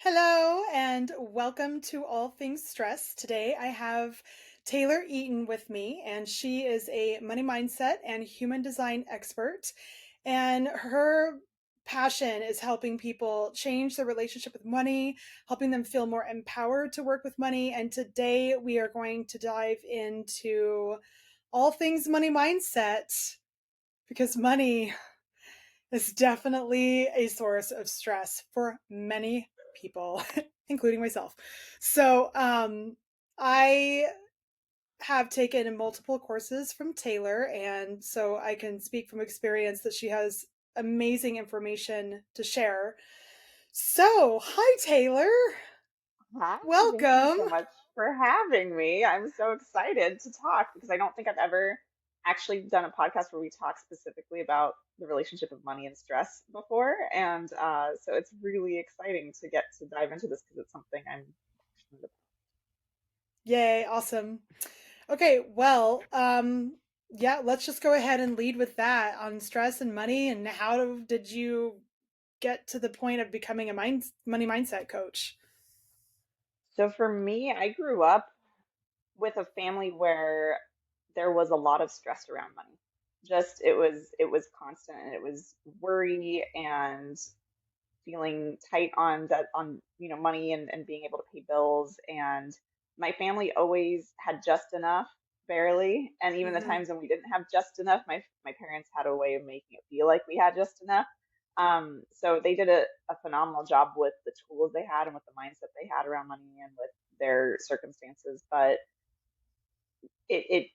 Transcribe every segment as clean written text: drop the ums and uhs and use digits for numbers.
Hello and welcome to All Things Stress. Today I have Taylor Eaton with me, and she is a money mindset and human design expert. And her passion is helping people change their relationship with money, helping them feel more empowered to work with money. And today we are going to dive into all things money mindset because money is definitely a source of stress for many people, including myself. I have taken multiple courses from Taylor, and so I can speak from experience that she has amazing information to share. So, hi, Taylor. Hi, thank you Welcome. so much for having me. I'm so excited to talk because I don't think I've ever actually done a podcast where we talk specifically about the relationship of money and stress before. And so it's really exciting to get to dive into this because it's something I'm passionate about. Yay, awesome. Okay, yeah, let's just go ahead and lead with that on stress and money and did you get to the point of becoming a money mindset coach? So for me, I grew up with a family where there was a lot of stress around money. Just it was constant and it was worry and feeling tight on that on money and being able to pay bills, and my family always had just enough, barely, and even the Hmm. times when we didn't have just enough, my parents had a way of making it feel like we had just enough. So they did a phenomenal job with the tools they had and with the mindset they had around money and with their circumstances, but it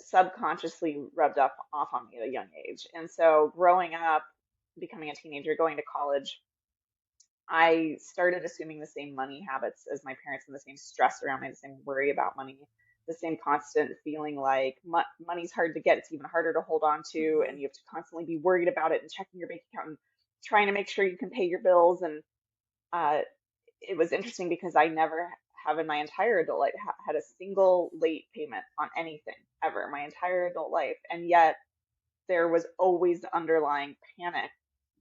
subconsciously rubbed off on me at a young age. And so growing up, becoming a teenager, going to college, I started assuming the same money habits as my parents and the same stress around me, the same worry about money, the same constant feeling like money's hard to get. It's even harder to hold on to, Hmm. and you have to constantly be worried about it and checking your bank account and trying to make sure you can pay your bills. And uh, it was interesting because I never have in my entire adult life had a single late payment on anything ever, my entire adult life. And yet there was always the underlying panic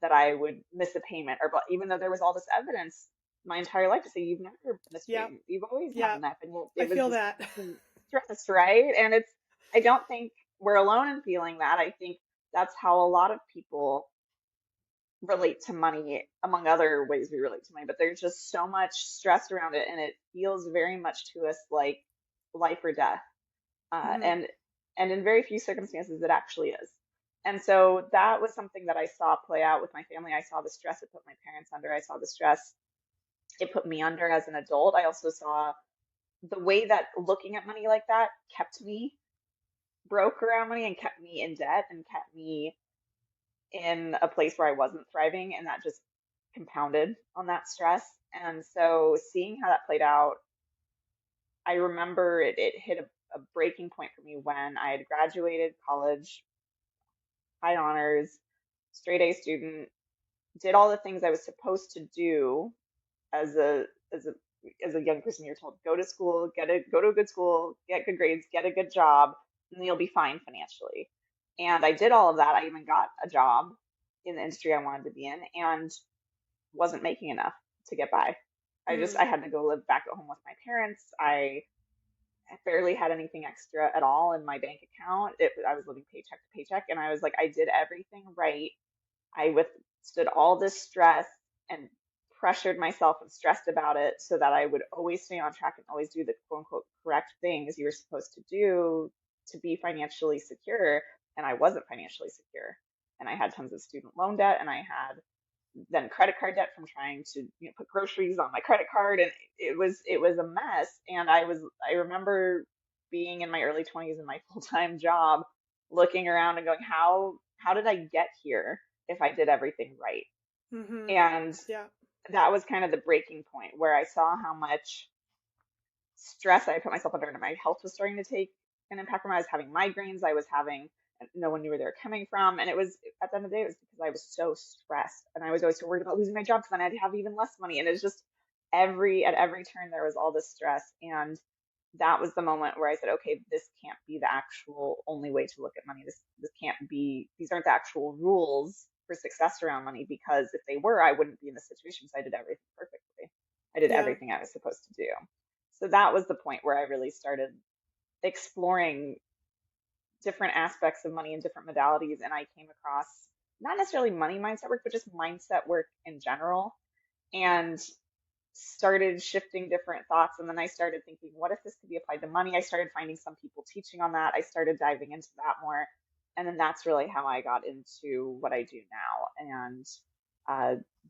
that I would miss a payment, or but even though there was all this evidence my entire life to say you've never missed Yeah, payments, you've always had yeah, enough, and yet I it was feel this that. constant stress, right? And it's I don't think we're alone in feeling that. I think that's how a lot of people relate to money, among other ways we relate to money, but there's just so much stress around it, and it feels very much to us like life or death. uh, Hmm. and and in very few circumstances it actually is. And so that was something that I saw play out with my family. I saw the stress it put my parents under. I saw the stress it put me under as an adult. I also saw the way that looking at money like that kept me broke around money and kept me in debt and kept me in a place where I wasn't thriving, and that just compounded on that stress. And so seeing how that played out, I remember it hit a breaking point for me when I had graduated college, high honors, straight A student, did all the things I was supposed to do as a young person. You're told go to school, go to a good school, get good grades, get a good job, and you'll be fine financially. And I did all of that. I even got a job in the industry I wanted to be in and wasn't making enough to get by. Hmm. I had to go live back at home with my parents. I barely had anything extra at all in my bank account. I was living paycheck to paycheck, and I was like, I did everything right. I withstood all this stress and pressured myself and stressed about it so that I would always stay on track and always do the quote unquote correct things you were supposed to do to be financially secure. And I wasn't financially secure. And I had tons of student loan debt, and I had then credit card debt from trying to put groceries on my credit card, and it was a mess. And I remember being in my early 20s in my full-time job, looking around and going, how did I get here if I did everything right? Hmm. And Yeah. that was kind of the breaking point where I saw how much stress I put myself under, and my health was starting to take an impact from it. I was having migraines. I was having no one knew where they were coming from, and it was at the end of the day, it was because I was so stressed, and I was always so worried about losing my job because then I'd have even less money, and it's just every turn there was all this stress, and that was the moment where I said, okay, this can't be the actual only way to look at money. This can't be. These aren't the actual rules for success around money, because if they were, I wouldn't be in this situation because I did everything perfectly. I did Yeah. everything I was supposed to do. So that was the point where I really started exploring different aspects of money and different modalities. And I came across not necessarily money mindset work, but just mindset work in general. And started shifting different thoughts. And then I started thinking, what if this could be applied to money? I started finding some people teaching on that. I started diving into that more. And then that's really how I got into what I do now. And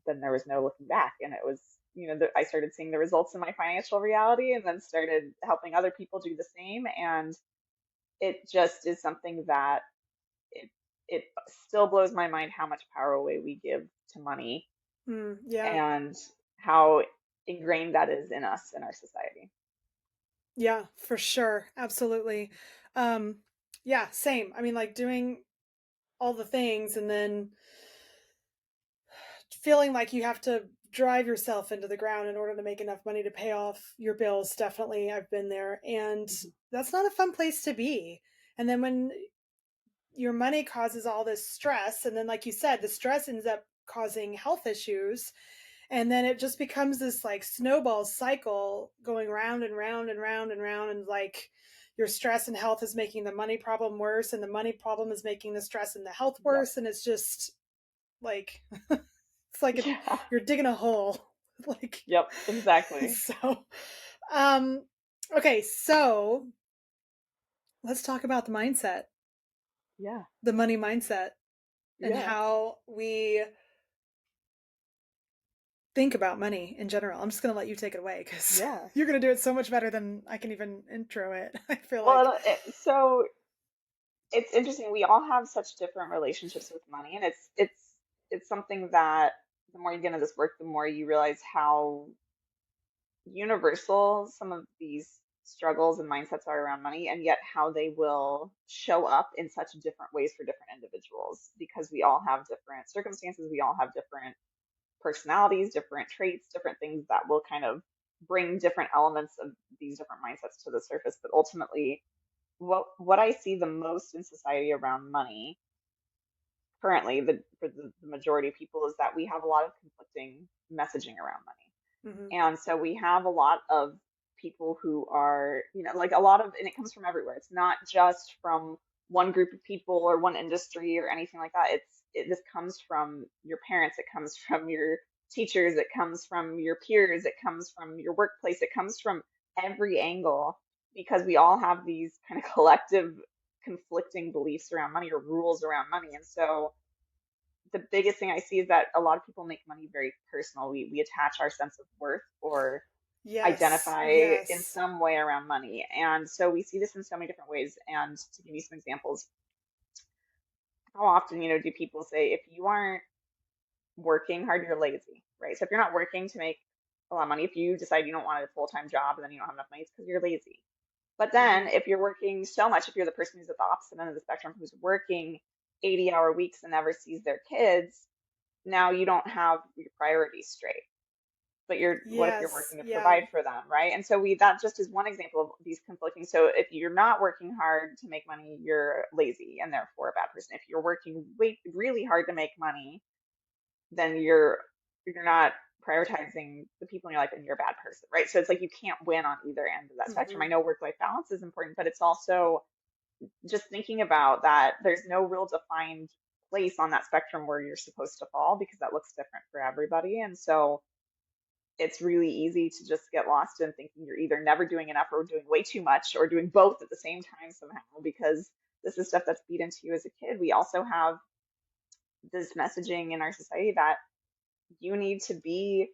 then there was no looking back. And it was, I started seeing the results in my financial reality and then started helping other people do the same. And it just is something that it, it still blows my mind how much power away we give to money Yeah. and how ingrained that is in us in our society. Yeah, for sure. Absolutely. Um, yeah, same. I mean, like doing all the things and then feeling like you have to drive yourself into the ground in order to make enough money to pay off your bills. Definitely, I've been there. And Mhm. that's not a fun place to be. And then when your money causes all this stress, and then, like you said, the stress ends up causing health issues. And then it just becomes this like snowball cycle going round and round and round and round. And like your stress and health is making the money problem worse. And the money problem is making the stress and the health Yep. worse. And it's just like, it's like Yeah. you're digging a hole. Like, Yep. Exactly. so, um, okay. So let's talk about the mindset, Yeah. the money mindset, and Yeah. how we think about money in general. I'm just going to let you take it away because Yeah. you're going to do it so much better than I can even intro it. I feel like. Well, so it's interesting. We all have such different relationships with money, and it's something that the more you get into this work, the more you realize how universal some of these struggles and mindsets are around money, and yet how they will show up in such different ways for different individuals because we all have different circumstances, we all have different personalities, different traits, different things that will kind of bring different elements of these different mindsets to the surface. But ultimately, what I see the most in society around money currently, for the majority of people, is that we have a lot of conflicting messaging around money. Hmm. And so we have a lot of people who are, like a lot of, and it comes from everywhere. It's not just from one group of people or one industry or anything like that. This comes from your parents, it comes from your teachers, it comes from your peers, it comes from your workplace, it comes from every angle because we all have these kind of collective conflicting beliefs around money or rules around money. And so the biggest thing I see is that a lot of people make money very personal. We attach our sense of worth or Yes. identify in Yes. some way around money. And so we see this in so many different ways. And to give you some examples, how often, do people say if you aren't working hard, you're lazy, right? So if you're not working to make a lot of money, if you decide you don't want a full-time job and then you don't have enough money, it's because you're lazy. But then Hmm. if you're working so much, if you're the person who's at the opposite end of the spectrum, who's working 80-hour weeks and never sees their kids, now you don't have your priorities straight. But what if you're Yes. working to Yeah. provide for them, right? And so that just is one example of these conflicting. So if you're not working hard to make money, you're lazy and therefore a bad person. If you're working really hard to make money, then you're not prioritizing the people in your life and you're a bad person, right? So it's like you can't win on either end of that spectrum. Hmm. I know work-life balance is important, but it's also just thinking about that there's no real defined place on that spectrum where you're supposed to fall because that looks different for everybody. And so it's really easy to just get lost in thinking you're either never doing enough or doing way too much or doing both at the same time somehow because this is stuff that's beat into you as a kid. We also have this messaging in our society that you need to be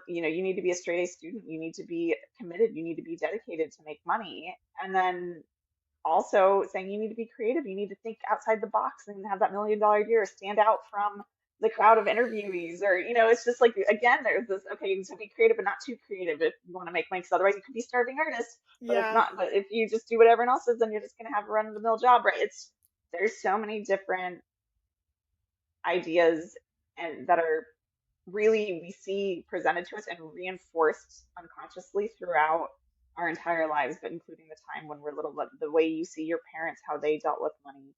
you need to be a straight A student, you need to be committed, you need to be dedicated to make money. And then also saying you need to be creative, you need to think outside the box and have that $1 million idea or stand out from the crowd of interviewees or it's just like again there's this okay so be creative but not too creative if you want to make money because otherwise you could be starving artist Yeah. but if you just do what everyone else does then you're just going to have a run of the mill job, right? There's so many different ideas and that are really we see presented to us and reinforced unconsciously throughout our entire lives, but including the time when we're little. But the way you see your parents, how they dealt with money,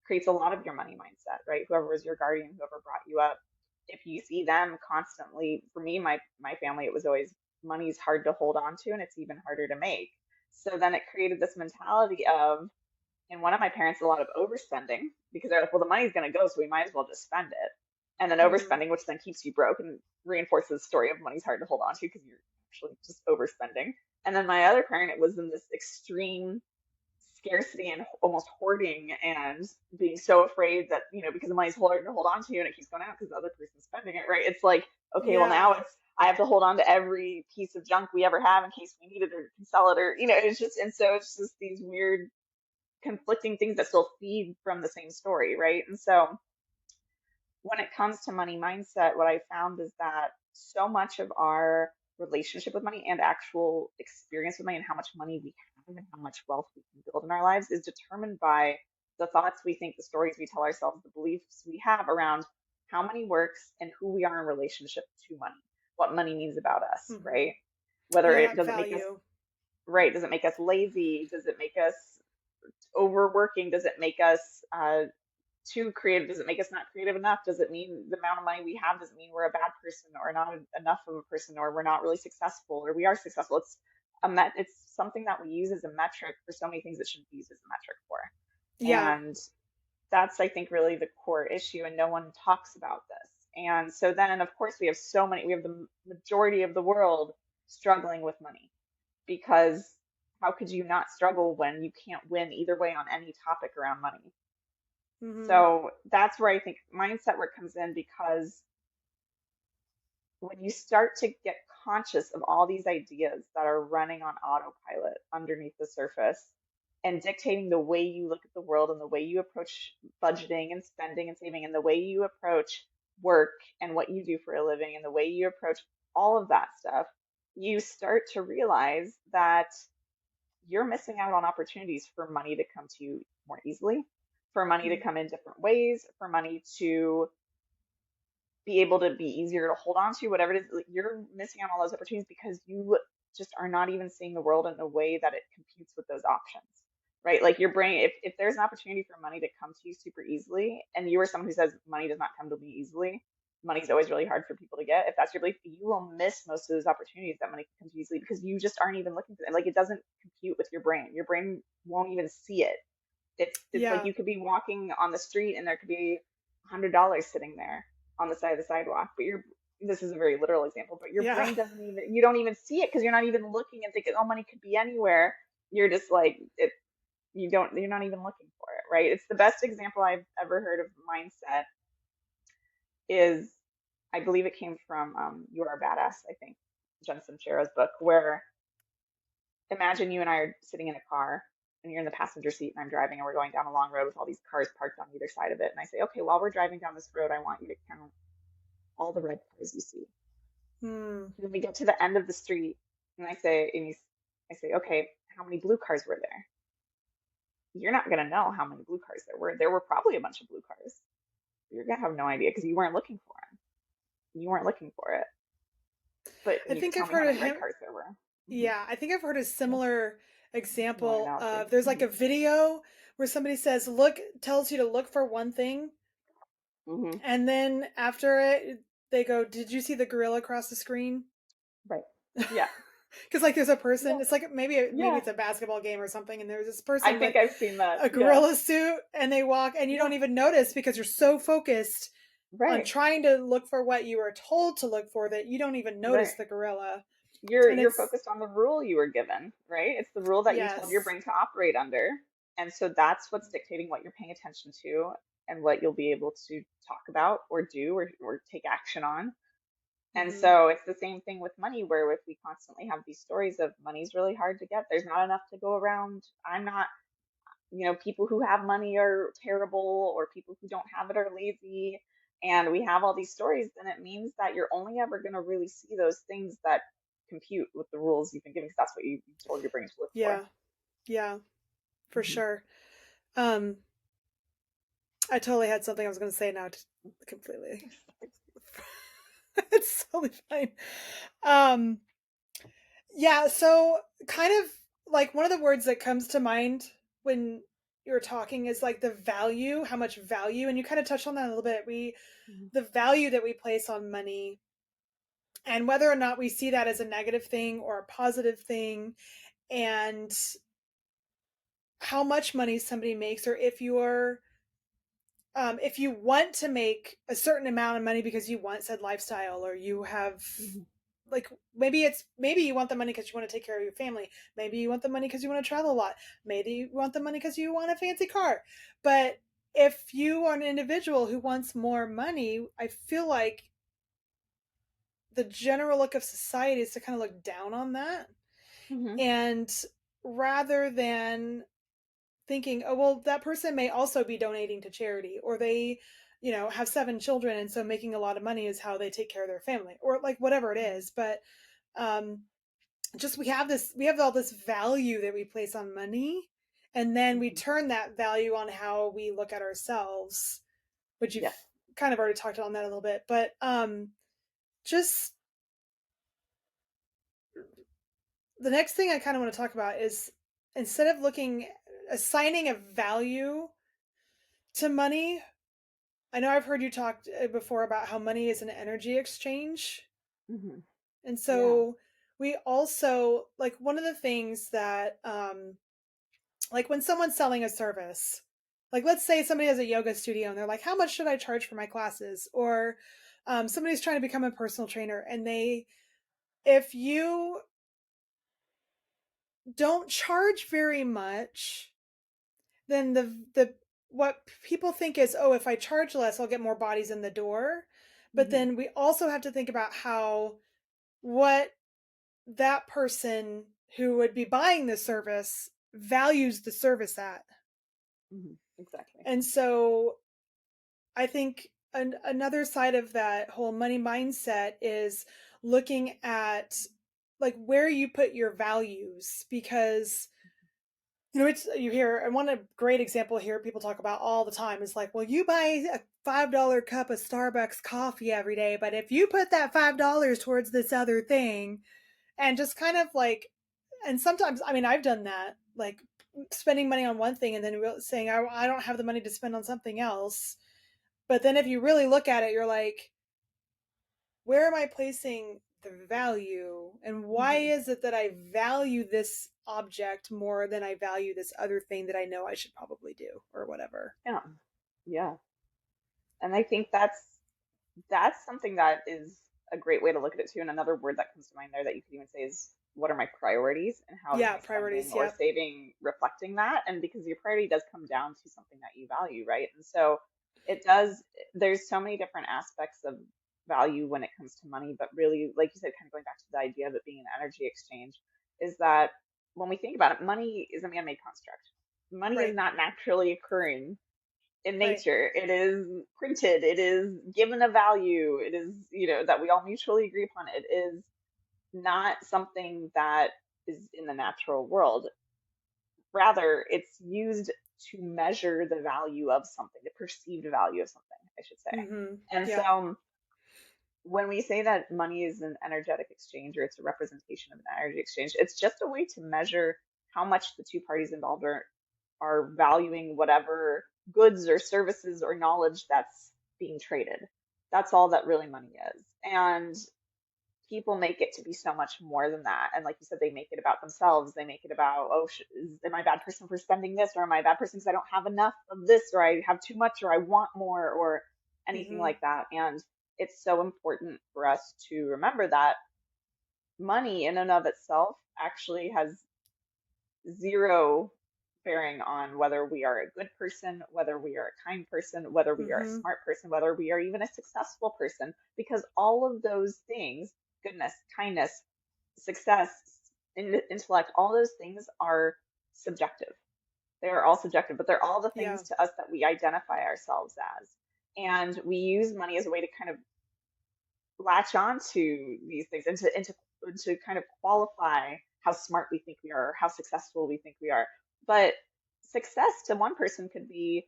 creates a lot of your money mindset, right? Whoever was your guardian, whoever brought you up, if you see them constantly, for me, my family, it was always money's hard to hold on to and it's even harder to make. So then it created this mentality of, in one of my parents, a lot of overspending because they're like, well, the money's going to go, so we might as well just spend it. And then Hmm. overspending, which then keeps you broke and reinforces the story of money's hard to hold on to because you're actually just overspending. And then my other parent, it was in this extreme scarcity and almost hoarding and being so afraid that, because the money's hard to hold on to and it keeps going out because the other person's spending it, right? It's like, okay, well, Yeah. now I have to hold on to every piece of junk we ever have in case we need it or can sell it or, it's just, and so it's just these weird conflicting things that still feed from the same story, right? And so when it comes to money mindset, what I found is that so much of our relationship with money and actual experience with money and how much money we have and how much wealth we can build in our lives is determined by the thoughts we think, the stories we tell ourselves, the beliefs we have around how money works and who we are in relationship to money, what money means about us, Hmm. right? Whether Yeah. it doesn't make us Value. right, does it make us lazy? Does it make us overworking? Does it make us too creative? Does it make us not creative enough? Does it mean the amount of money we have doesn't mean we're a bad person or not enough of a person or we're not really successful or we are successful? It's something that we use as a metric for so many things that shouldn't be used as a metric for. Yeah. And that's, I think, really the core issue, and no one talks about this. And so then, and of course, we have the majority of the world struggling with money because how could you not struggle when you can't win either way on any topic around money? Hmm. So that's where I think mindset work comes in because when you start to get conscious of all these ideas that are running on autopilot underneath the surface and dictating the way you look at the world and the way you approach budgeting and spending and saving and the way you approach work and what you do for a living and the way you approach all of that stuff, you start to realize that you're missing out on opportunities for money to come to you more easily, for money to come in different ways, for money to be able to be easier to hold on to, whatever it is. Like, you're missing out on all those opportunities because you just are not even seeing the world in a way that it computes with those options, right? Like your brain, if there's an opportunity for money to come to you super easily, and you are someone who says money does not come to me easily, money's always really hard for people to get. If that's your belief, you will miss most of those opportunities that money can come to you easily because you just aren't even looking for them. Like it doesn't compute with your brain. Your brain won't even see it. It's like Yeah. you could be walking on the street and there could be $100 sitting there on the side of the sidewalk, but this is a very literal example, but your Yeah. brain doesn't even you don't even see it because you're not even looking and thinking, oh, money could be anywhere. You're just like it. You're not even looking for it, right? It's the best example I've ever heard of mindset is I believe it came from You Are a Badass, I think, Jen Sincero's book, where imagine you and I are sitting in a car and you're in the passenger seat and I'm driving and we're going down a long road with all these cars parked on either side of it. And I say, okay, while we're driving down this road, I want you to count all the red cars you see. Hmm. And then we get to the end of the street and I say, okay, how many blue cars were there? You're not going to know how many blue cars there were. There were probably a bunch of blue cars. You're going to have no idea because you weren't looking for them. You weren't looking for it. But I you can think tell I've me how heard of many red him. cars there were. Hmm. Yeah, I think I've heard a Yeah, similar similar example analogy. of there's like Hmm. a video where somebody says, look, tells you to look for one thing, Hmm. and then after it, they go, did you see the gorilla across the screen? Right. Yeah. Because like there's a person, Yeah. it's like maybe Yeah. it's a basketball game or something, and there's this I person with think I've seen that. a Yeah. gorilla suit, and they walk, and you Yeah. don't even notice because you're so focused on Right. trying to look for what you were told to look for that you don't even notice Right. the gorilla. You're And you're it's focused on the rule you were given, right? It's the rule that you told your yes, brain to operate under. And so that's what's dictating what you're paying attention to and what you'll be able to talk about or do or take action on. And hmm, so it's the same thing with money, where if we constantly have these stories of money's really hard to get, there's not enough to go around. I'm not, people who have money are terrible, or people who don't have it are lazy. And we have all these stories, then it means that you're only ever going to really see those things that compute with the rules you've been given, because that's what you told your brain to look for. yeah, yeah, for Hmm. sure. Um, I totally had something I was going to say now, completely. It's totally fine. Um, yeah, so kind of like one of the words that comes to mind when you're talking is like the value, how much value, and you kind of touched on that a little bit. Hmm. The value that we place on money and whether or not we see that as a negative thing or a positive thing, and how much money somebody makes, or if you want to make a certain amount of money because you want said lifestyle, or you have Hmm. like maybe you want the money because you want to take care of your family, maybe you want the money because you want to travel a lot, maybe you want the money because you want a fancy car. But if you are an individual who wants more money, I feel like the general look of society is to kind of look down on that, Hmm. and rather than thinking, oh, well, that person may also be donating to charity, or they, have 7 children, and so making a lot of money is how they take care of their family, or like whatever it is. But um, just we have all this value that we place on money, and then we Hmm. turn that value on how we look at ourselves, which you've Yes. kind of already talked on that a little bit. But just the next thing I kind of want to talk about is, instead of assigning a value to money, I know I've heard you talk before about how money is an energy exchange. Hmm. And Yeah. so we also, like, one of the things that, like, when someone's selling a service, like, let's say somebody has a yoga studio and they're like, how much should I charge for my classes? Or somebody's trying to become a personal trainer, and if you don't charge very much, then what people think is, oh, if I charge less, I'll get more bodies in the door. But Hmm. then we also have to think about how what that person who would be buying the service values the service at. Hmm. Exactly. And so I think another side of that whole money mindset is looking at like where you put your values, because it's you hear, and one great example here people talk about all the time is like, well, you buy a $5 cup of Starbucks coffee every day, but if you put that $5 towards this other thing, and just kind of like, and sometimes, I mean, I've done that, like spending money on one thing and then saying, I don't have the money to spend on something else. But then if you really look at it, you're like, where am I placing the value? And why Hmm. is it that I value this object more than I value this other thing that I know I should probably do, or whatever? Yeah. Yeah. And I think that's something that is a great way to look at it too. And another word that comes to mind there that you could even say is, what are my priorities and how is Yeah, my spending priorities. or Yep. saving reflecting that? And because your priority does come down to something that you value, right? And so it does, there's so many different aspects of value when it comes to money, but really, like you said, kind of going back to the idea of it being an energy exchange, is that when we think about it, money is a man-made construct. Money is Right. not naturally occurring in Right. nature. It is printed. It is given a value. It is, that we all mutually agree upon. It is not something that is in the natural world. Rather, it's used to measure the value of something, the perceived value of something, I should say. Mm-hmm. And Yep. so when we say that money is an energetic exchange or it's a representation of an energy exchange, it's just a way to measure how much the two parties involved are valuing whatever goods or services or knowledge that's being traded. That's all that really money is. And people make it to be so much more than that. And like you said, they make it about themselves. They make it about, oh, am I a bad person for spending this? Or am I a bad person because I don't have enough of this? Or I have too much? Or I want more? Or anything Mm-hmm. like that. And it's so important for us to remember that money in and of itself actually has zero bearing on whether we are a good person, whether we are a kind person, whether we are a Mm-hmm. smart person, whether we are even a successful person, because all of those things, goodness, kindness, success, intellect, all those things are subjective. They are all subjective, but they're all the Yeah. things to us that we identify ourselves as. And we use money as a way to kind of latch on to these things and to kind of qualify how smart we think we are, how successful we think we are. But success to one person could be,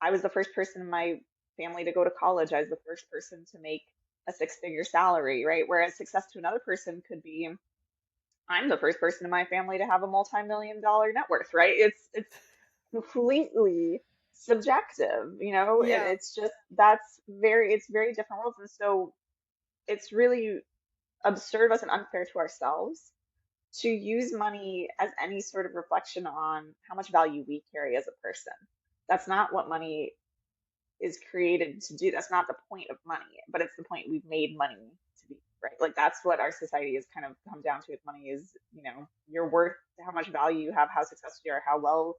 I was the first person in my family to go to college. I was the first person to make a six-figure salary, right? Whereas success to another person could be, I'm the first person in my family to have a multi-million dollar net worth, right? It's completely subjective, and Yeah. it's just it's very different worlds. And so it's really absurd of us and unfair to ourselves to use money as any sort of reflection on how much value we carry as a person. That's not what money is created to do. That's not the point of money, but it's the point we've made money to be, right? Like that's what our society has kind of come down to with money is, your worth, how much value you have, how successful you are, how well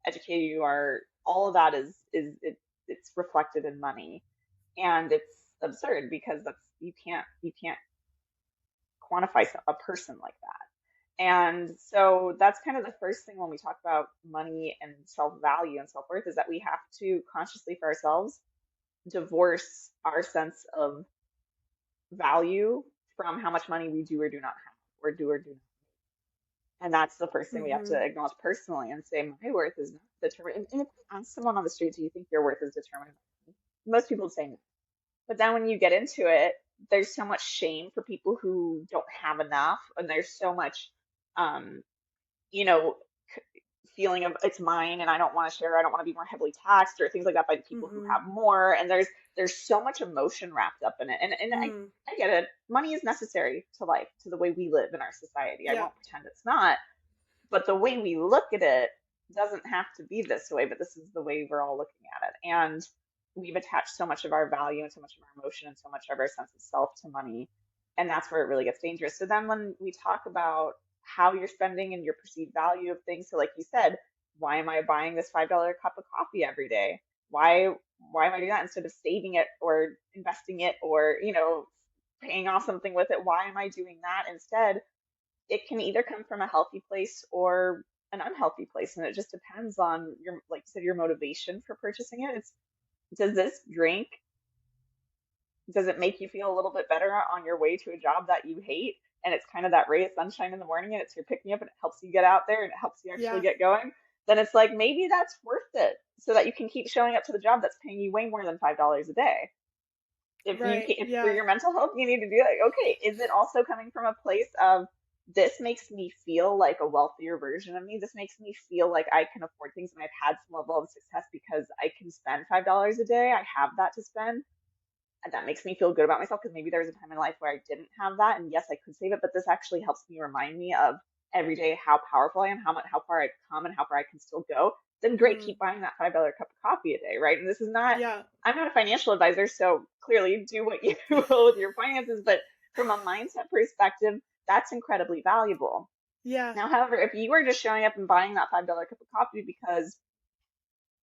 educated you are. All of that it's reflected in money. And it's absurd because you can't quantify a person like that. And so that's kind of the first thing when we talk about money and self-value and self-worth is that we have to consciously for ourselves divorce our sense of value from how much money we do or do not have, or do or do not. And that's the first thing we have to Hmm. acknowledge personally and say, my worth is not determined. And if you ask someone on the street, do you think your worth is determined by money? Most people would say no. But then when you get into it, there's so much shame for people who don't have enough, and there's so much, um, you know, feeling of it's mine and I don't want to share, I don't want to be more heavily taxed or things like that by the people who Hmm. have more. And there's so much emotion wrapped up in it. And Mm. I get it. Money is necessary to life, to the way we live in our society. I Yeah. won't pretend it's not. But the way we look at it doesn't have to be this way, but this is the way we're all looking at it. And we've attached so much of our value and so much of our emotion and so much of our sense of self to money. And that's where it really gets dangerous. So then when we talk about how you're spending and your perceived value of things, so like you said, why am I buying this $5 cup of coffee every day? Why am I doing that instead of saving it or investing it or, paying off something with it? Why am I doing that instead? It can either come from a healthy place or an unhealthy place, and it just depends on your, like you said, your motivation for purchasing it. It's, does this drink, does it make you feel a little bit better on your way to a job that you hate, and it's kind of that ray of sunshine in the morning, and it's your pick me up, and it helps you get out there and it helps you actually Yeah. get going? Then it's like maybe that's worth it, so that you can keep showing up to the job that's paying you way more than $5 a day. Right. If for Yeah. your mental health you need to do that, okay, is it also coming from a place of, this makes me feel like a wealthier version of me, this makes me feel like I can afford things and I've had some level of success because I can spend $5 a day, I have that to spend, and that makes me feel good about myself because maybe there was a time in life where I didn't have that, and yes, I could save it, but this actually helps me remind me of every day how powerful I am, how far I've come, and how far I can still go. Then great, Mm. keep buying that $5 cup of coffee a day, right? And this is not, Yeah. I'm not a financial advisor, so clearly do what you will with your finances, but from a mindset perspective, that's incredibly valuable. Yeah. Now, however, if you were just showing up and buying that $5 cup of coffee because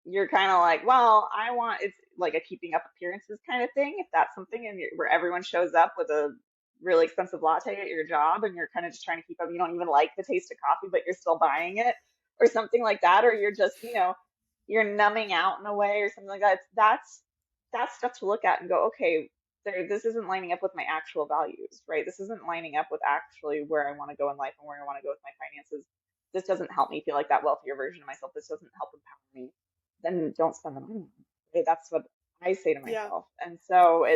you're kind of like, well, I want, it's like a keeping up appearances kind of thing. If that's something and where everyone shows up with a really expensive latte at your job and you're kind of just trying to keep up, you don't even like the taste of coffee, but you're still buying it or something like that, or you're just, you're numbing out in a way or something like that. That's stuff to look at and go, okay, this isn't lining up with my actual values, right? This isn't lining up with actually where I want to go in life and where I want to go with my finances. This doesn't help me feel like that wealthier version of myself. This doesn't help empower me. Then don't spend the money. Right? That's what I say to Yeah. myself. And so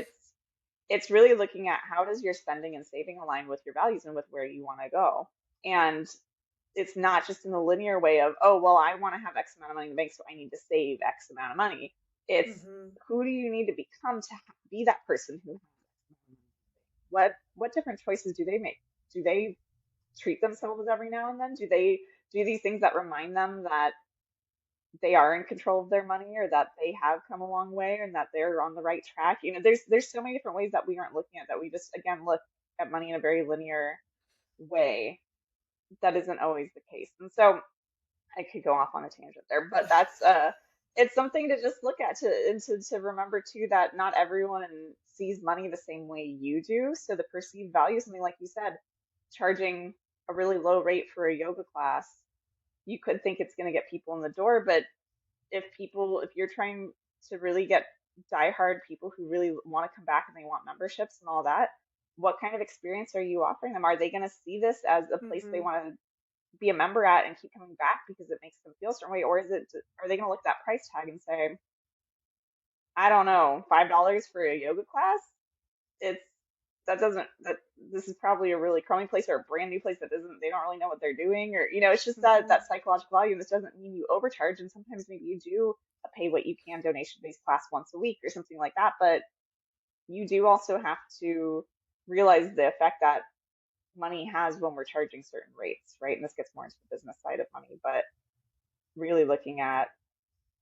it's really looking at how does your spending and saving align with your values and with where you want to go. And it's not just in the linear way of, oh, well, I want to have X amount of money in the bank, so I need to save X amount of money. It's, Hmm. who do you need to become to be that person who has X amount of money? What different choices do they make? Do they treat themselves every now and then? Do they do these things that remind them that they are in control of their money, or that they have come a long way and that they're on the right track? There's so many different ways that we aren't looking at, that we just again look at money in a very linear way. That isn't always the case. And so I could go off on a tangent there, but that's it's something to just look at, to remember too, that not everyone sees money the same way you do. So the perceived value, something like you said, charging a really low rate for a yoga class, you could think it's going to get people in the door, but if you're trying to really get diehard people who really want to come back and they want memberships and all that, what kind of experience are you offering them? Are they going to see this as a place they Hmm. want to be a member at and keep coming back because it makes them feel a certain way? Or are they going to look at that price tag and say, I don't know, $5 for a yoga class? It's that doesn't that this is probably a really crummy place or a brand new place that doesn't they don't really know what they're doing, or it's just Hmm. that psychological value. This doesn't mean you overcharge, and sometimes maybe you do a pay what you can donation based class once a week or something like that, but you do also have to realize the effect that money has when we're charging certain rates, right? And this gets more into the business side of money, but really looking at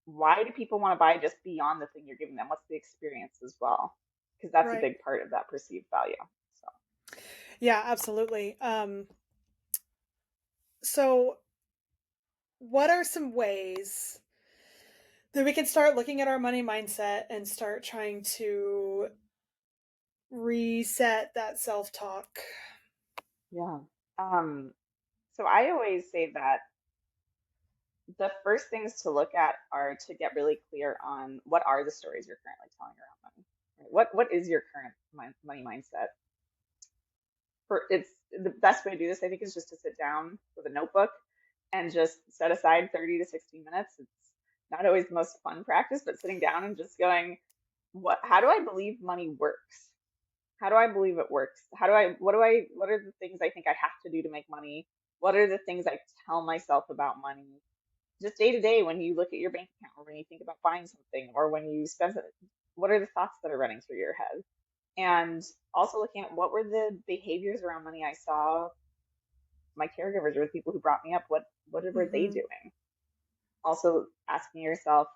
why do people want to buy just beyond the thing you're giving them? What's the experience as well? Because that's a Right. big part of that perceived value. So, Yeah, absolutely. So what are some ways that we can start looking at our money mindset and start trying to reset that self-talk? yeah. Um, so I always say that the first things to look at are to get really clear on what are the stories you're currently telling around money. Right? What is your current money mindset? For it's the best way to do this, I think, is just to sit down with a notebook and just set aside 30 to 60 minutes. It's not always the most fun practice, but sitting down and just going, how do I believe money works? How do I believe it works? What are the things I think I have to do to make money? What are the things I tell myself about money? Just day to day, when you look at your bank account or when you think about buying something or when you spend it, what are the thoughts that are running through your head? And also looking at what were the behaviors around money I saw my caregivers or the people who brought me up, what were they Hmm. doing? Also asking yourself,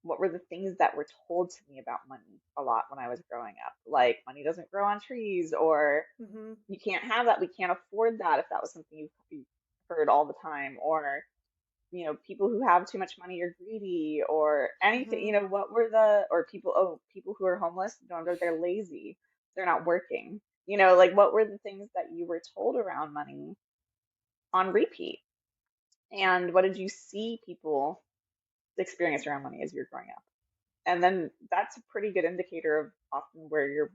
what were the things that were told to me about money a lot when I was growing up? Like money doesn't grow on trees, or Hmm. you can't have that, we can't afford that, if that was something you heard all the time, or people who have too much money are greedy, or anything. Hmm. What were the, or people who are homeless, no, they're lazy, they're not working. Like what were the things that you were told around money on repeat? And what did you see people experience around money as you're growing up? And then that's a pretty good indicator of often where your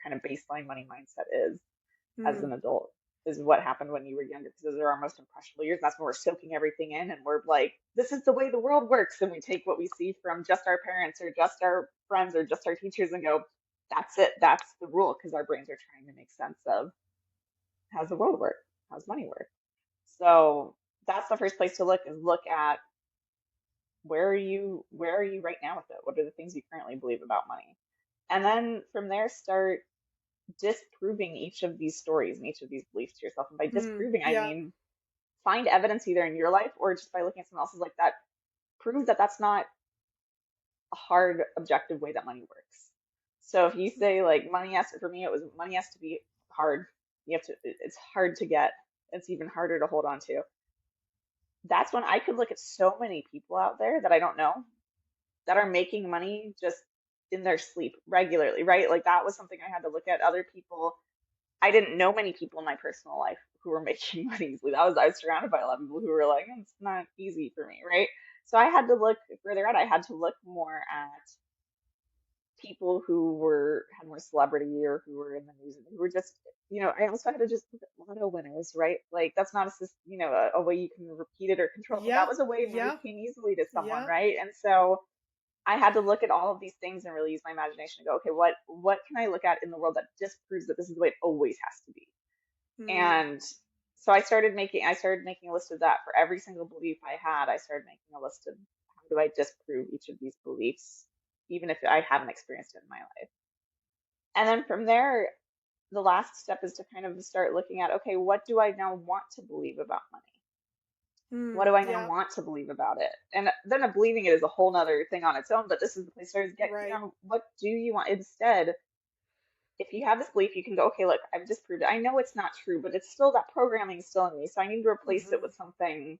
kind of baseline money mindset is as Hmm. an adult, is what happened when you were younger, because those are our most impressionable years. That's when we're soaking everything in and we're like, this is the way the world works. And we take what we see from just our parents or just our friends or just our teachers and go, that's it. That's the rule, because our brains are trying to make sense of how's the world work? How's money work? So that's the first place to look, is look at where are you right now with it? What are the things you currently believe about money? And then from there, start disproving each of these stories and each of these beliefs to yourself. And by Hmm. disproving, I Yeah. mean find evidence either in your life or just by looking at someone else's, like that. Prove that that's not a hard, objective way that money works. So if you say like for me, it was money has to be hard. It's hard to get. It's even harder to hold on to. That's when I could look at so many people out there that I don't know that are making money just in their sleep regularly, right? Like that was something I had to look at. Other people, I didn't know many people in my personal life who were making money easily. I was surrounded by a lot of people who were like, it's not easy for me, right? So I had to look further out. I had to look more at people who had more celebrity or who were in the news and who were just, I also had to just look at lotto winners, right? Like that's not a way you can repeat it or control it, but that Yeah. was a way money Yeah. came easily to someone, Yeah. right? And so I had to look at all of these things and really use my imagination to go, okay, what can I look at in the world that disproves that this is the way it always has to be? Hmm. And so I started making a list of that for every single belief I had. I started making a list of how do I disprove each of these beliefs, even if I haven't experienced it in my life. And then from there, the last step is to kind of start looking at, okay, what do I now want to believe about money? What Hmm. do I now Yeah. want to believe about it? And then believing it is a whole nother thing on its own, but this is the place to get clear Right. on what do you want. Instead, if you have this belief, you can go, okay, look, I've disproved it. I know it's not true, but it's still, that programming is still in me. So I need to replace it Hmm. with something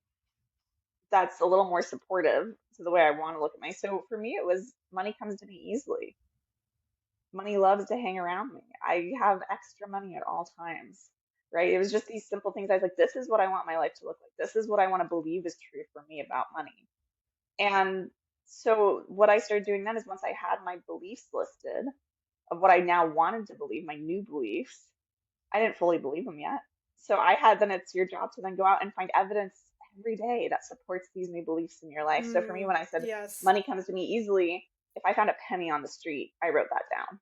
that's a little more supportive to the way I want to look at my. So for me, it was money comes to me easily. Money loves to hang around me. I have extra money at all times, right? It was just these simple things. I was like, this is what I want my life to look like. This is what I want to believe is true for me about money. And so what I started doing then is, once I had my beliefs listed of what I now wanted to believe, my new beliefs, I didn't fully believe them yet. So then it's your job to then go out and find evidence every day that supports these new beliefs in your life. So for me, Hmm. when I said Yes. money comes to me easily, if I found a penny on the street, I wrote that down.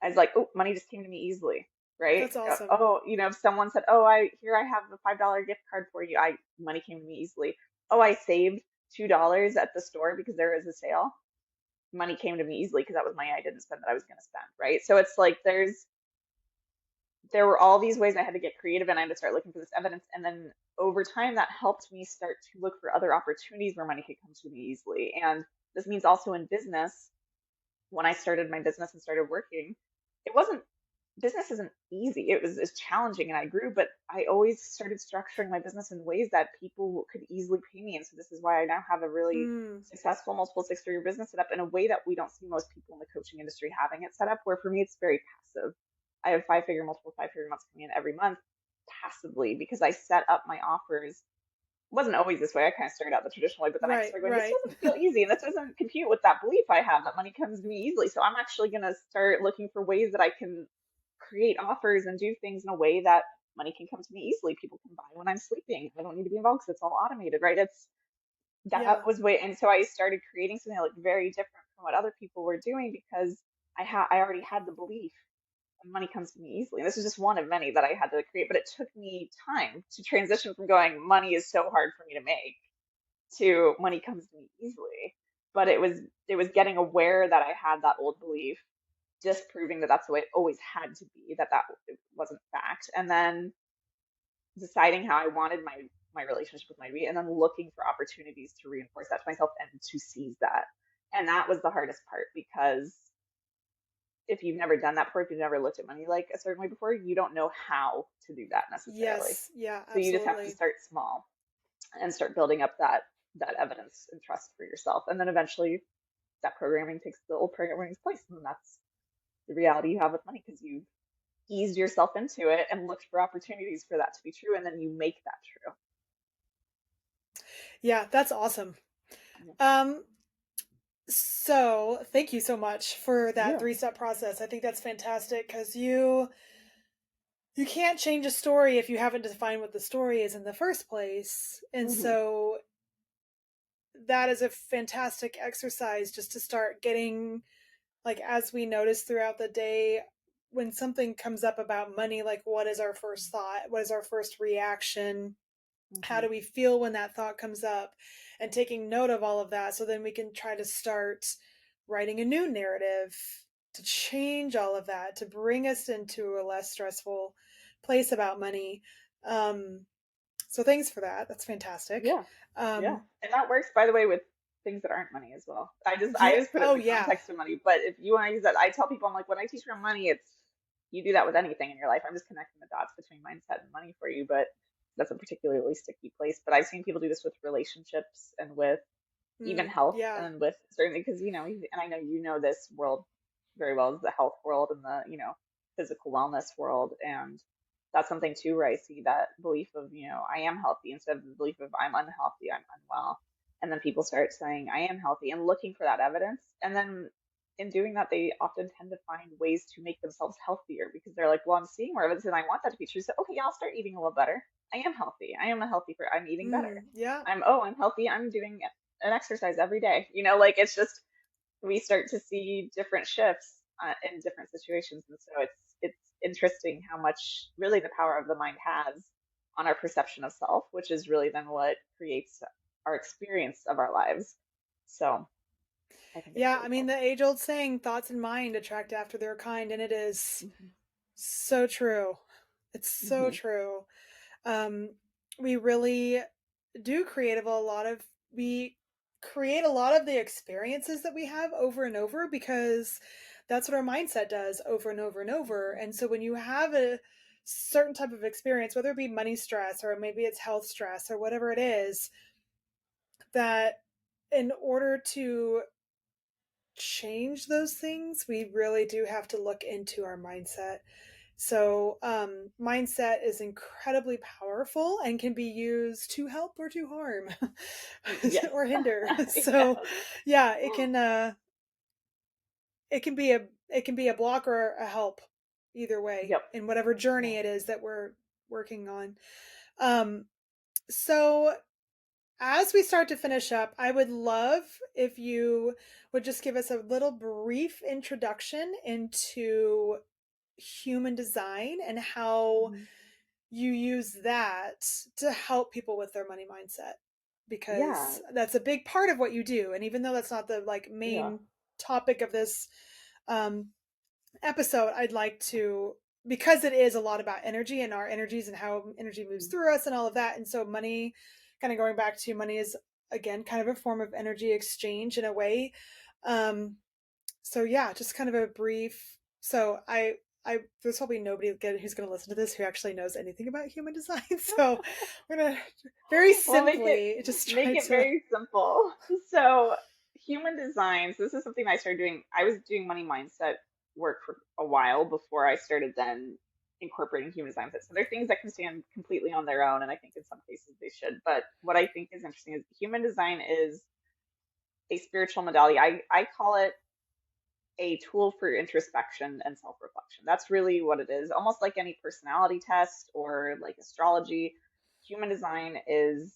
I was like, oh, money just came to me easily. right? That's awesome. Oh, if someone said, "Oh, I have a $5 gift card for you," I money came to me easily. Oh, I saved $2 at the store because there is a sale. Money came to me easily because that was money I didn't spend that I was going to spend, right? So it's like there were all these ways I had to get creative and I had to start looking for this evidence. And then over time, that helped me start to look for other opportunities where money could come to me easily. And this means also in business, when I started my business and started working, it wasn't business isn't easy. It's challenging and I grew, but I always started structuring my business in ways that people could easily pay me. And so this is why I now have a really Mm, successful multiple six-figure business set up in a way that we don't see most people in the coaching industry having it set up, where for me it's very passive. I have five-figure, multiple five-figure months coming in every month passively because I set up my offers wasn't always this way. I kind of started out the traditional way, but then I right, started going, this right. doesn't feel easy, and this doesn't compute with that belief I have that money comes to me easily. So I'm actually going to start looking for ways that I can create offers and do things in a way that money can come to me easily. People can buy when I'm sleeping. I don't need to be involved because it's all automated, right? It's that Yeah. was way, and so I started creating something that looked very different from what other people were doing because I already had the belief money comes to me easily. And this is just one of many that I had to create, but it took me time to transition from going, money is so hard for me to make to money comes to me easily. But it was getting aware that I had that old belief, disproving that that's the way it always had to be, that it wasn't fact, and then deciding how I wanted my relationship with my baby, and then looking for opportunities to reinforce that to myself and to seize that. And that was the hardest part because if you've never done that before, if you've never looked at money like a certain way before, you don't know how to do that necessarily. Yes. Yeah, So you just have to absolutely. start small and start building up that evidence and trust for yourself. And then eventually that programming takes the old programming's place. And that's the reality you have with money because you've eased yourself into it and looked for opportunities for that to be true. And then you make that true. Yeah, that's awesome. Yeah. Um, so thank you so much for that Yeah. three-step process. I think that's fantastic because you can't change a story if you haven't defined what the story is in the first place. And Hmm. so that is a fantastic exercise just to start getting, like, as we notice throughout the day, when something comes up about money, like, what is our first thought? What is our first reaction? How Hmm. do we feel when that thought comes up? And taking note of all of that so then we can try to start writing a new narrative to change all of that, to bring us into a less stressful place about money. Um, so thanks for that. That's fantastic. Yeah. Yeah. Um, And that works, by the way, with things that aren't money as well. I yeah. just put it in Oh, the yeah. context of money. But if you want to use that, I tell people, I'm like, when I teach around money, it's you do that with anything in your life. I'm just connecting the dots between mindset and money for you, but that's a particularly sticky place. But I've seen people do this with relationships and with even health Yeah. and with certainly because and I know you know this world very well is the health world and the physical wellness world, and that's something too where I see that belief of I am healthy instead of the belief of I'm unhealthy, I'm unwell. And then people start saying I am healthy and looking for that evidence, and then in doing that they often tend to find ways to make themselves healthier because they're like, well, I'm seeing more evidence and I want that to be true, so okay, yeah, I'll start eating a little better. I am healthy, I am a healthy for I'm eating better. Yeah. I'm healthy, I'm doing an exercise every day. Like it's just we start to see different shifts in different situations, and so it's interesting how much really the power of the mind has on our perception of self, which is really then what creates our experience of our lives. So I think it's Yeah. really I mean, the powerful. age old saying, thoughts and mind attract after their kind. And it is Hmm. so true. It's so Hmm. true. Um, we really do we create a lot of the experiences that we have over and over because that's what our mindset does over and over and over. Hmm. And so when you have a certain type of experience, whether it be money stress or maybe it's health stress or whatever it is, that in order to change those things, we really do have to look into our mindset. So, mindset is incredibly powerful and can be used to help or to harm Yes. or hinder. So, Yes. yeah, it can be a block or a help either way Yep. in whatever journey Yeah. it is that we're working on. Um, so as we start to finish up, I would love if you would just give us a little brief introduction into human design and how Mhm. you use that to help people with their money mindset, Yeah, because that's a big part of what you do. And even though that's not the like yeah. main topic of this um, episode, I'd like to, because it is a lot about energy and our energies and how energy moves Mhm. through us and all of that. And so money, kind of going back to money, is again kind of a form of energy exchange in a way. Um, so yeah, just kind of a brief. So there's probably nobody who's going to listen to this who actually knows anything about human design. So we're gonna very Well, simply just make try it to. very simple. So, human designs, this is something I started doing. I was doing money mindset work for a while before I started then incorporating human design. So they're things that can stand completely on their own, and I think in some cases they should. But what I think is interesting is human design is a spiritual modality. I call it a tool for introspection and self-reflection. That's really what it is. Almost like any personality test or like astrology, human design is,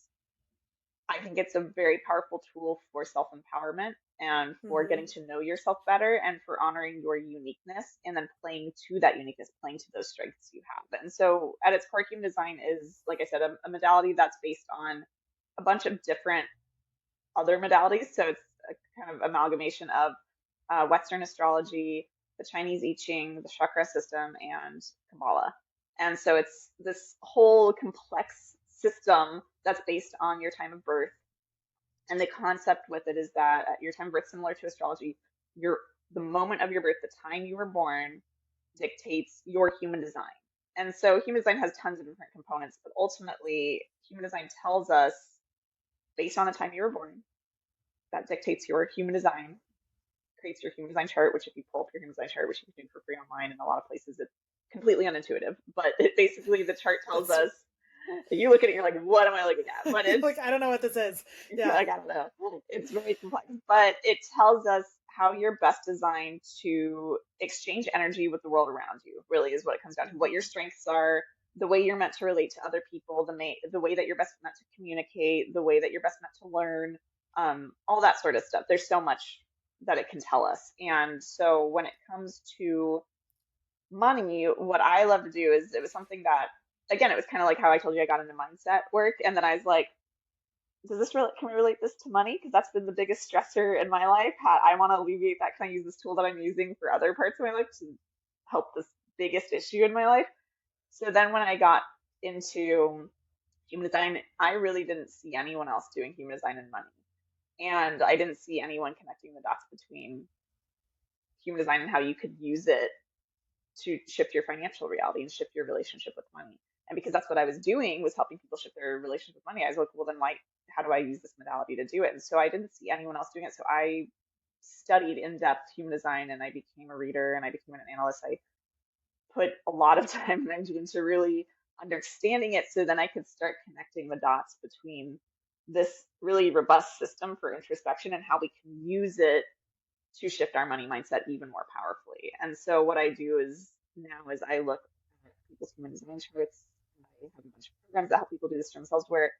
I think it's a very powerful tool for self-empowerment and for Mm-hmm, getting to know yourself better and for honoring your uniqueness and then playing to that uniqueness, playing to those strengths you have. And so at its core, human design is, like I said, a modality that's based on a bunch of different other modalities. So it's a kind of amalgamation of Western astrology, the Chinese I Ching, the chakra system, and Kabbalah. And so it's this whole complex system that's based on your time of birth. And the concept with it is that at your time of birth, similar to astrology, your the moment of your birth, the time you were born, dictates your human design. And so human design has tons of different components, but ultimately, human design tells us based on the time you were born, that dictates your human design, creates your human design chart, which if you pull up your human design chart, which you can do for free online in a lot of places, it's completely unintuitive. But it basically, the chart tells that's us, you look at it, you're like, what am I looking at? But like it's, I don't know what this is. you're Yeah. like, I don't know. It's very complex, but it tells us how you're best designed to exchange energy with the world around you, really is what it comes down to. What your Mm-hmm, strengths are, the way you're meant to relate to other people, the way that you're best meant to communicate, the way that you're best meant to learn, all that sort of stuff. There's so much that it can tell us. And so when it comes to money, what I love to do is, it was something that, again, it was kind of like how I told you I got into mindset work. And then I was like, does this really, can we relate this to money? Because that's been the biggest stressor in my life. I want to alleviate that. Can I use this tool that I'm using for other parts of my life to help this biggest issue in my life? So then when I got into human design, I really didn't see anyone else doing human design and money. And I didn't see anyone connecting the dots between human design and how you could use it to shift your financial reality and shift your relationship with money. And because that's what I was doing, was helping people shift their relationship with money, I was like, well, then why, how do I use this modality to do it? And so I didn't see anyone else doing it. So I studied in depth human design and I became a reader and I became an analyst. I put a lot of time and energy into really understanding it so then I could start connecting the dots between this really robust system for introspection and how we can use it to shift our money mindset even more powerfully. And so what I do is now is I look at people's human design charts. I have a bunch of programs that help people do this for themselves where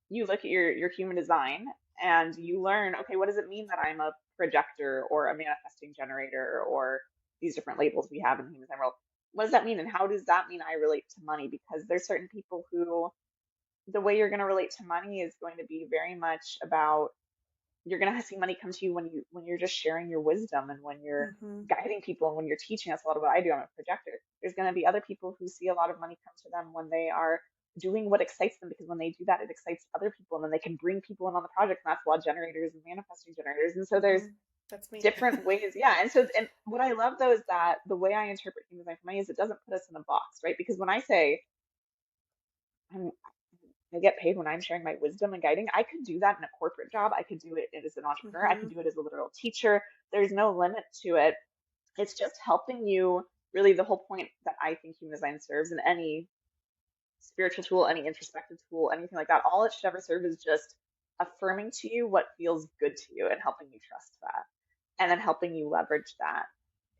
you look at your human design and you learn, okay, what does it mean that I'm a projector or a manifesting generator or these different labels we have in the human design world? What does that mean? And how does that mean I relate to money? Because there's certain people who the way you're going to relate to money is going to be very much about, you're going to see money come to you when you're just sharing your wisdom and when you're mm-hmm, guiding people and when you're teaching. Us a lot of what I do. I'm a projector. There's going to be other people who see a lot of money come to them when they are doing what excites them, because when they do that, it excites other people and then they can bring people in on the project. And that's law generators and manifesting generators. And so there's mm-hmm. That's me. different ways. Yeah. And so, and what I love though is that the way I interpret human design for money is it doesn't put us in a box, right? Because when I say I'm I get paid when I'm sharing my wisdom and guiding. I could do that in a corporate job. I could do it as an entrepreneur. I Mm-hmm, could do it as a literal teacher. There's no limit to it. It's just helping you. Really, the whole point that I think human design serves in any spiritual tool, any introspective tool, anything like that, all it should ever serve is just affirming to you what feels good to you and helping you trust that. And then helping you leverage that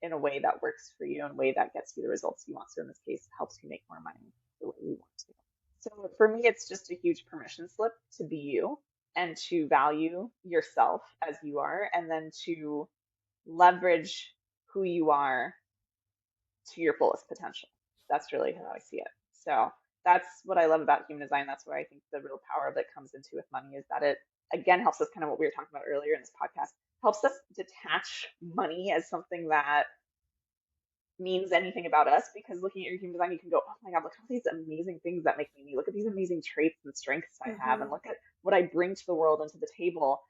in a way that works for you and a way that gets you the results you want. So in this case, helps you make more money the way you want to. So for me, it's just a huge permission slip to be you and to value yourself as you are, and then to leverage who you are to your fullest potential. That's really how I see it. So that's what I love about human design. That's where I think the real power that comes into with money is that it again helps us, kind of what we were talking about earlier in this podcast, helps us detach money as something that means anything about us, because looking at your human design, you can go, oh my God, look at all these amazing things that make me me. Look at these amazing traits and strengths I have, and Mm-hmm. look at what I bring to the world and to the table.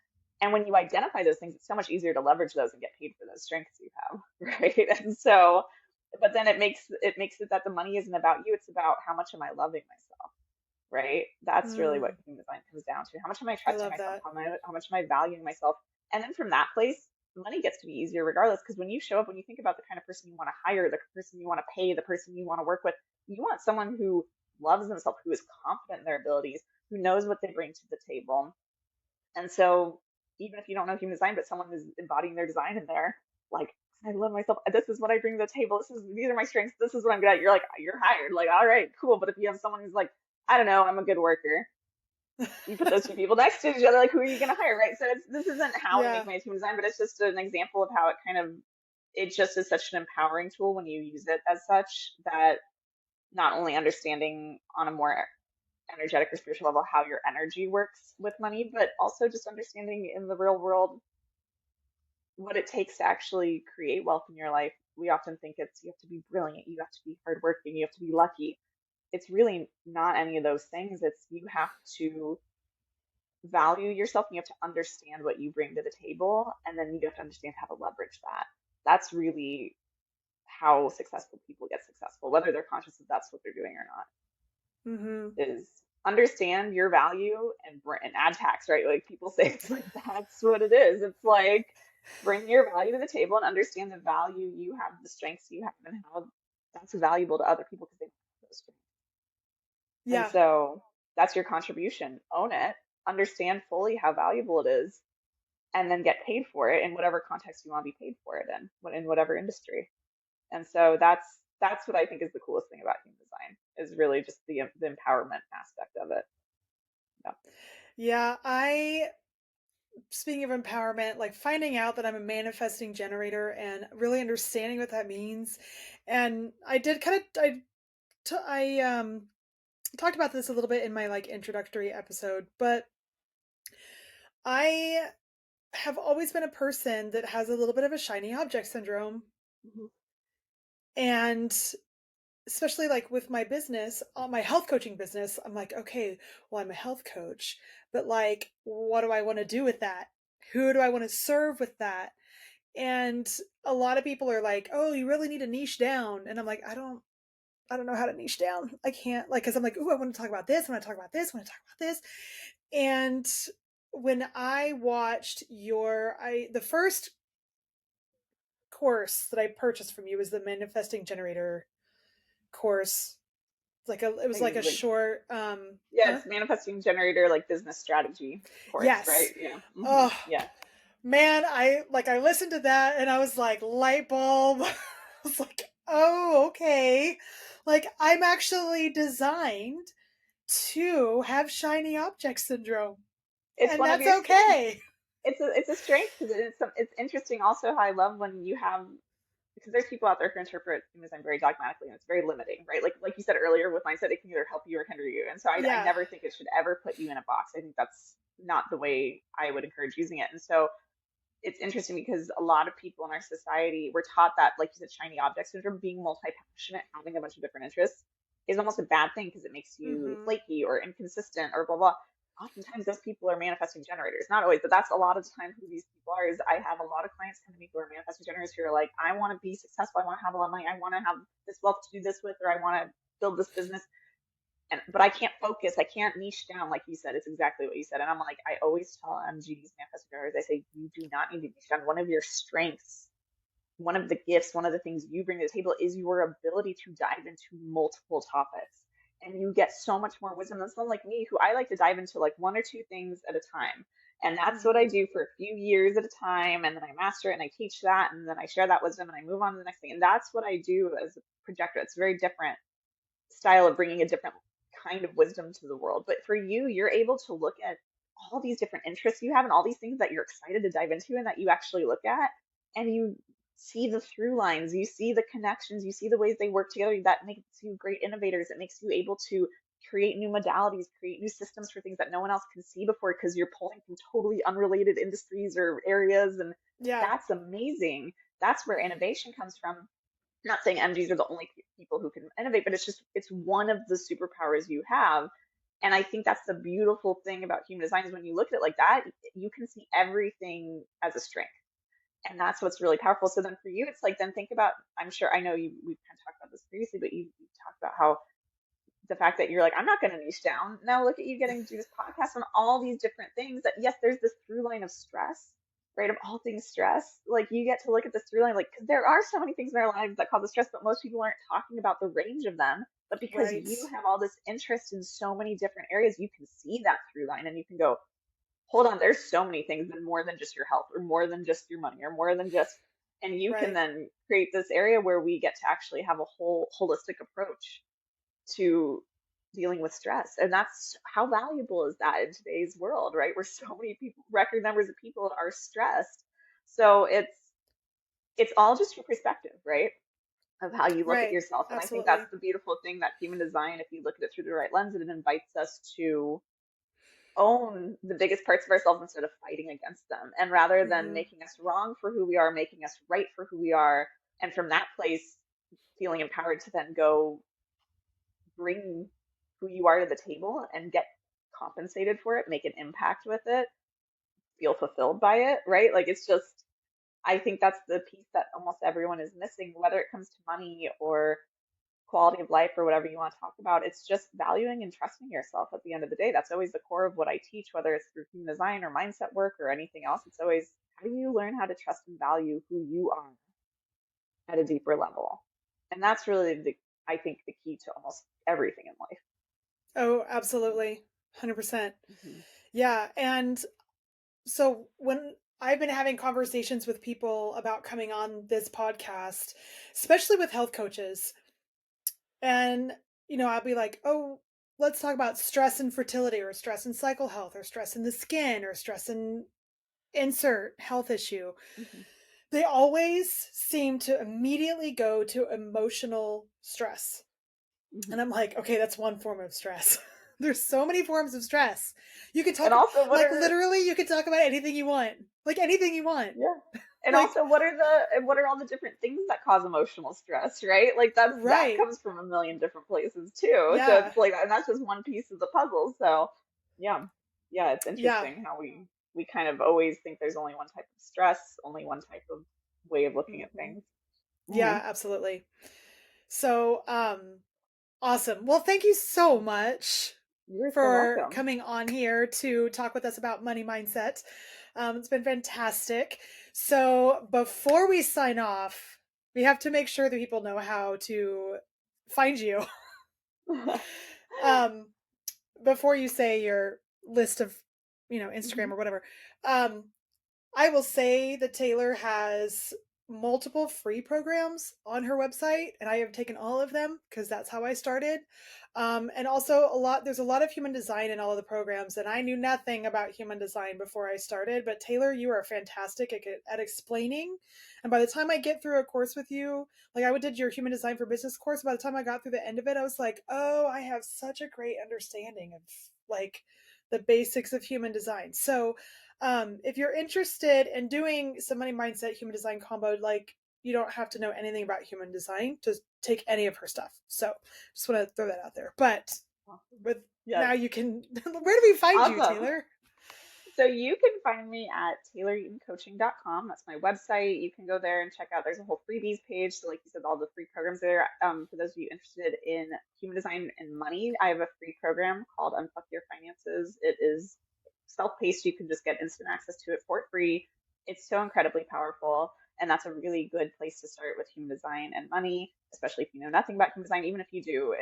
And when you identify those things, it's so much easier to leverage those and get paid for those strengths you have, right? And so, but then it makes it that the money isn't about you, it's about how much am I loving myself, right? That's really what Mm, human design comes down to. How much am I I trusting love myself? that. How much am I valuing myself? And then from that place, money gets to be easier regardless. Because when you show up, when you think about the kind of person you want to hire, the person you want to pay, the person you want to work with, you want someone who loves themselves, who is confident in their abilities, who knows what they bring to the table. And so even if you don't know human design, but someone is embodying their design in there, like, I love myself. This is what I bring to the table. These are my strengths. This is what I'm good at. You're like, you're hired. Like, all right, cool. But if you have someone who's like, I don't know, I'm a good worker, you put those two people next to each other, like, who are you going to hire, right? So this isn't how I make Yeah. my human design, but it's just an example of how it kind of, it just is such an empowering tool when you use it as such, that not only understanding on a more energetic or spiritual level how your energy works with money, but also just understanding in the real world what it takes to actually create wealth in your life. We often think it's you have to be brilliant, you have to be hardworking, you have to be lucky. It's really not any of those things. It's you have to value yourself, and you have to understand what you bring to the table, and then you have to understand how to leverage that. That's really how successful people get successful, whether they're conscious that that's what they're doing or not, Mm-hmm. is understand your value and add tax, right? Like people say, it's like that's what it is. It's like bring your value to the table and understand the value you have, the strengths you have, and how that's valuable to other people because they don't have those strengths. And Yeah. so that's your contribution. Own it, understand fully how valuable it is, and then get paid for it in whatever context you want to be paid for it in whatever industry. And so that's what I think is the coolest thing about human design, is really just the empowerment aspect of it. Yeah. Yeah. Speaking of empowerment, like finding out that I'm a manifesting generator and really understanding what that means. And I did kind of, I talked about this a little bit in my like introductory episode, but I have always been a person that has a little bit of a shiny object syndrome. Mhm. And especially like with my business, my health coaching business, I'm like, okay, well, I'm a health coach, but like, what do I want to do with that? Who do I want to serve with that? And a lot of people are like, oh, you really need to niche down. And I'm like, I don't know how to niche down. I can't, like, because I'm like, oh, I want to talk about this, I want to talk about this, I want to talk about this. And when I watched the first course that I purchased from you was the manifesting generator course. It I was think like it's a like, short yeah, huh? it's manifesting generator, like business strategy course, right? Yes. Yeah. Oh Yeah. man, I listened to that and I was like light bulb. I was like, oh, okay. Like I'm actually designed to have shiny object syndrome. It's And one of that's your strengths. okay. It's a strength because it's interesting also how I love when you have, because there's people out there who interpret human design very dogmatically, and it's very limiting, right? Like you said earlier with mindset, it can either help you or hinder you. And so I Yeah. never think it should ever put you in a box. I think that's not the way I would encourage using it. And so it's interesting because a lot of people in our society were taught that, like you said, shiny object syndrome, being multi-passionate, having a bunch of different interests is almost a bad thing because it makes you Mhm. flaky or inconsistent or blah blah. Oftentimes those people are manifesting generators. Not always, but that's a lot of the time who these people are. Is I have a lot of clients come to me who are manifesting generators who are like, I want to be successful, I want to have a lot of money, I want to have this wealth to do this with, or I want to build this business, but I can't focus. I can't niche down, like you said. It's exactly what you said. And I'm like, I always tell MGs, manifestors, I say, you do not need to niche down. One of your strengths, one of the gifts, one of the things you bring to the table is your ability to dive into multiple topics. And you get so much more wisdom than someone like me, who I like to dive into like one or two things at a time. And that's what I Mhm. do for a few years at a time. And then I master it and I teach that. And then I share that wisdom and I move on to the next thing. And that's what I do as a projector. It's very different style of bringing a different kind of wisdom to the world. But for you, you're able to look at all these different interests you have and all these things that you're excited to dive into and that you actually look at, and you see the through lines, you see the connections, you see the ways they work together. That makes you great innovators. It makes you able to create new modalities, create new systems for things that no one else can see before because you're pulling from totally unrelated industries or areas. And Yeah. that's amazing. That's where innovation comes from. Not saying MGs are the only people who can innovate, but it's one of the superpowers you have. And I think that's the beautiful thing about human design is when you look at it like that, you can see everything as a strength. And that's what's really powerful. So then for you, it's like, then think about, I'm sure, I know we've kind of talked about this previously, but you talked about how the fact that you're like, I'm not going to niche down. Now look at you getting to do this podcast on all these different things that, yes, there's this through line of stress, right? Of all things stress. Like you get to look at this through line, like, because there are so many things in our lives that cause us stress, but most people aren't talking about the range of them. But because Right. you have all this interest in so many different areas, you can see that through line and you can go, hold on, there's so many things and more than just your health or more than just your money or more than just, and you can Right. then create this area where we get to actually have a whole holistic approach to dealing with stress. And that's how valuable is that in today's world, right? Where so many people, record numbers of people are stressed. So it's all just your perspective, right? Of how you look at Right. yourself. And I think that's Absolutely. the beautiful thing that human design, if you look at it through the right lens, it invites us to own the biggest parts of ourselves instead of fighting against them. And rather than Hmm. making us wrong for who we are, making us right for who we are. And from that place, feeling empowered to then go bring who you are to the table and get compensated for it, make an impact with it, feel fulfilled by it, right? Like it's just, I think that's the piece that almost everyone is missing, whether it comes to money or quality of life or whatever you want to talk about. It's just valuing and trusting yourself at the end of the day. That's always the core of what I teach, whether it's through human design or mindset work or anything else. It's always how do you learn how to trust and value who you are at a deeper level? And that's really I think the key to almost everything in life. Oh, absolutely. 100%. Mhm. Yeah. And so when I've been having conversations with people about coming on this podcast, especially with health coaches, and I'll be like, "Oh, let's talk about stress and fertility or stress and cycle health or stress in the skin or stress and insert health issue." Mhm. They always seem to immediately go to emotional stress. Mhm. And I'm like, okay, that's one form of stress. There's so many forms of stress. You can And talk, also, what like, are literally, you can talk about anything you want, like anything you want. yeah, and Like, also what are all the different things that cause emotional stress, right? Like that right. comes from a million different places too. So Yeah. it's like, and that's just one piece of the puzzle. So yeah, yeah, it's Yeah. interesting how we kind of always think there's only one type of stress, only one type of way of looking at Hmm. things. Hmm. Yeah, absolutely. So, awesome. Well, thank you so much You're so for welcome. coming on here to talk with us about money mindset. It's been fantastic. So, before we sign off, we have to make sure that people know how to find you. Um, before you say your list of, Instagram Mhm. or whatever, um, I will say that Taylor has multiple free programs on her website, and I have taken all of them because that's how I started. And also, there's a lot of human design in all of the programs, and I knew nothing about human design before I started. But Taylor, you are fantastic at explaining. And by the time I get through a course with you, like I did your human design for business course, by the time I got through the end of it, I was like, oh, I have such a great understanding of like the basics of human design. So if you're interested in doing some money mindset human design combo, like you don't have to know anything about human design to take any of her stuff. So just want to throw that out there. But Awesome. with Yes. now you can where do we find you, Awesome. Taylor? So you can find me at tayloreatoncoaching.com. That's my website. You can go there and check out. There's a whole freebies page. So like you said, all the free programs there. For those of you interested in human design and money, I have a free program called Unfuck Your Finances. It is self-paced. You can just get instant access to it for free. It's so incredibly powerful. And that's a really good place to start with human design and money, especially if you know nothing about human design. Even if you do,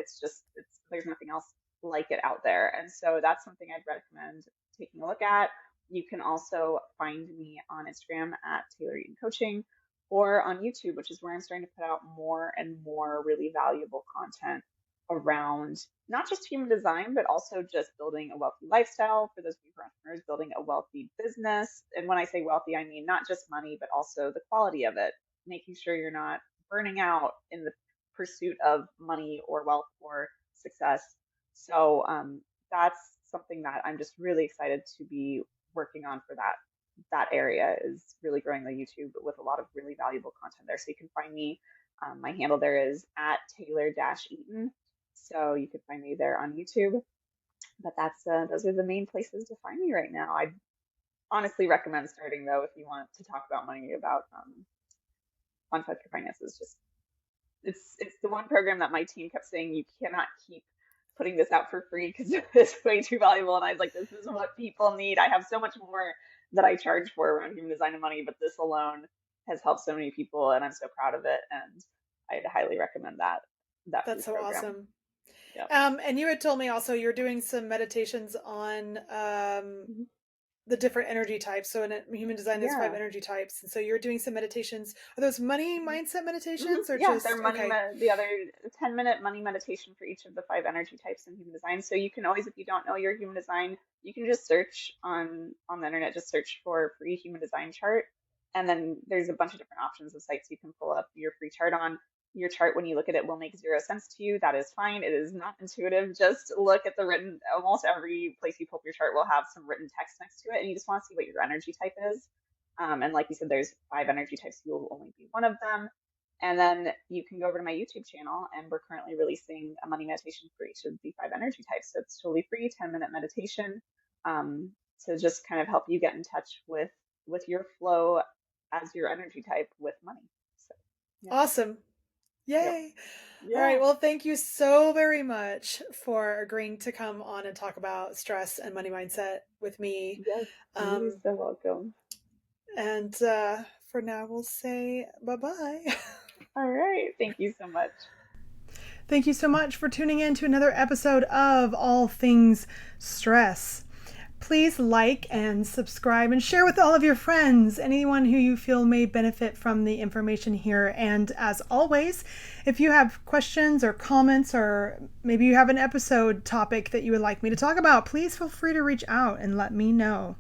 there's nothing else like it out there. And so that's something I'd recommend taking a look at. You can also find me on Instagram at Taylor Eaton Coaching or on YouTube, which is where I'm starting to put out more and more really valuable content around not just human design, but also just building a wealthy lifestyle for those of you who are entrepreneurs, building a wealthy business. And when I say wealthy, I mean not just money, but also the quality of it, making sure you're not burning out in the pursuit of money or wealth or success. So that's something that I'm just really excited to be working on for that area, is really growing the YouTube with a lot of really valuable content there. So you can find me. My handle there is at Taylor-Eaton. So you can find me there on YouTube. But that's those are the main places to find me right now. I honestly recommend starting though if you want to talk about money, about on Touch Your Finances. Just it's the one program that my team kept saying you cannot keep putting this out for free because it's way too valuable. And I was like, this is what people need. I have so much more that I charge for around human design and money, but this alone has helped so many people, and I'm so proud of it. And I'd highly recommend that free That's so program. awesome. Yep. And you had told me also you're doing some meditations on Mhm. the different energy types. So in human design, there's five Yeah. energy types, and so you're doing some meditations. Are those money Mhm. mindset Mhm. meditations, or Yeah, they're just okay? the other 10-minute money meditation for each of the five energy types in human design. So you can always, if you don't know your human design, you can just search on the internet, just search for free human design chart. And then there's a bunch of different options of sites you can pull up your free chart on. Your chart, when you look at it, will make zero sense to you. That is fine. It is not intuitive. Just look at the written, almost every place you pull up your chart will have some written text next to it, and you just want to see what your energy type is. And like you said, there's five energy types. You will only be one of them. And then you can go over to my YouTube channel, and we're currently releasing a money meditation for each of the five energy types. So it's totally free, 10-minute meditation, um, to just kind of help you get in touch with your flow as your energy type with money. So yeah, Awesome. yep, Yay. All right. yeah, Well, thank you so very much for agreeing to come on and talk about stress and money mindset with me. yes, you're Um, so welcome. and for now, we'll say bye bye. All right, thank you so much. Thank you so much for tuning in to another episode of All Things Stress. Please like and subscribe and share with all of your friends, anyone who you feel may benefit from the information here. And as always, if you have questions or comments, or maybe you have an episode topic that you would like me to talk about, please feel free to reach out and let me know.